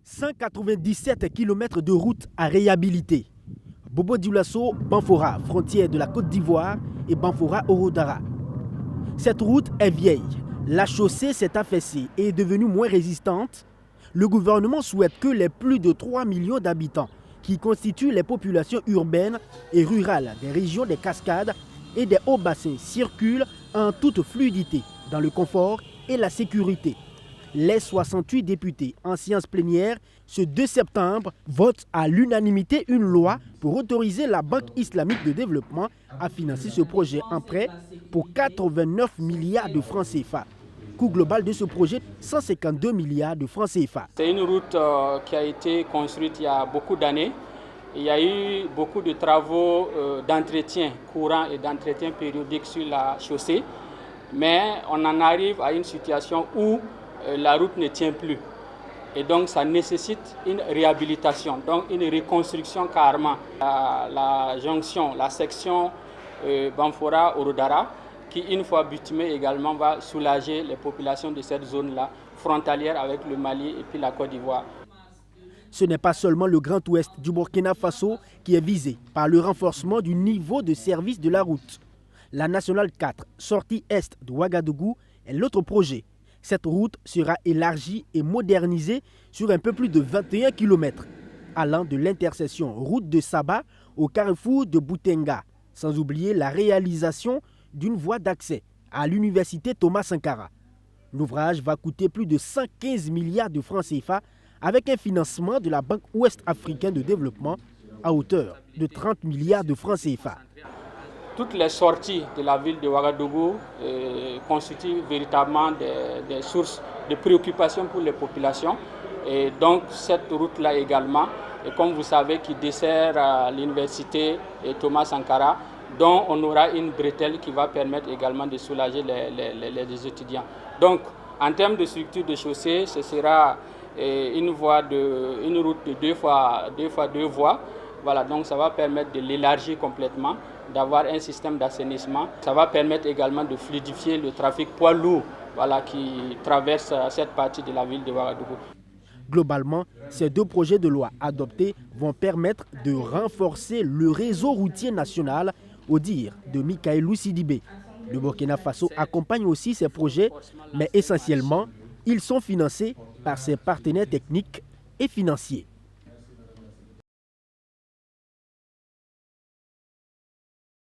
197 km de route à réhabiliter. Bobo Dioulasso, Banfora, frontière de la Côte d'Ivoire, et Banfora Orodara. Cette route est vieille. La chaussée s'est affaissée et est devenue moins résistante. Le gouvernement souhaite que les plus de 3 millions d'habitants qui constituent les populations urbaines et rurales des régions des cascades et des hauts bassins circulent en toute fluidité, dans le confort et la sécurité. Les 68 députés en séance plénière, ce 2 septembre, votent à l'unanimité une loi pour autoriser la Banque islamique de développement à financer ce projet en prêt pour 89 milliards de francs CFA. Coût global de ce projet, 152 milliards de francs CFA. C'est une route qui a été construite il y a beaucoup d'années. Il y a eu beaucoup de travaux d'entretien courant et d'entretien périodique sur la chaussée. Mais on en arrive à une situation où la route ne tient plus. Et donc ça nécessite une réhabilitation, donc une reconstruction carrément. La jonction, la section Banfora-Orodara, qui une fois bitumée également va soulager les populations de cette zone-là, frontalière avec le Mali et puis la Côte d'Ivoire. Ce n'est pas seulement le Grand Ouest du Burkina Faso qui est visé par le renforcement du niveau de service de la route. La Nationale 4, sortie est de Ouagadougou, est l'autre projet. Cette route sera élargie et modernisée sur un peu plus de 21 km, allant de l'intersection route de Saba au carrefour de Boutenga, sans oublier la réalisation d'une voie d'accès à l'université Thomas Sankara. L'ouvrage va coûter plus de 115 milliards de francs CFA avec un financement de la Banque ouest-africaine de développement à hauteur de 30 milliards de francs CFA. Toutes les sorties de la ville de Ouagadougou constituent véritablement des sources de préoccupation pour les populations. Et donc cette route-là également, et comme vous savez, qui dessert l'université Thomas Sankara, dont on aura une bretelle qui va permettre également de soulager les étudiants. Donc en termes de structure de chaussée, ce sera une route de deux fois deux voies. Voilà, donc ça va permettre de l'élargir complètement, d'avoir un système d'assainissement. Ça va permettre également de fluidifier le trafic poids lourd qui traverse cette partie de la ville de Ouagadougou. Globalement, ces deux projets de loi adoptés vont permettre de renforcer le réseau routier national, au dire de Mikaelou Sidibé. Le Burkina Faso accompagne aussi ces projets, mais essentiellement, ils sont financés par ses partenaires techniques et financiers.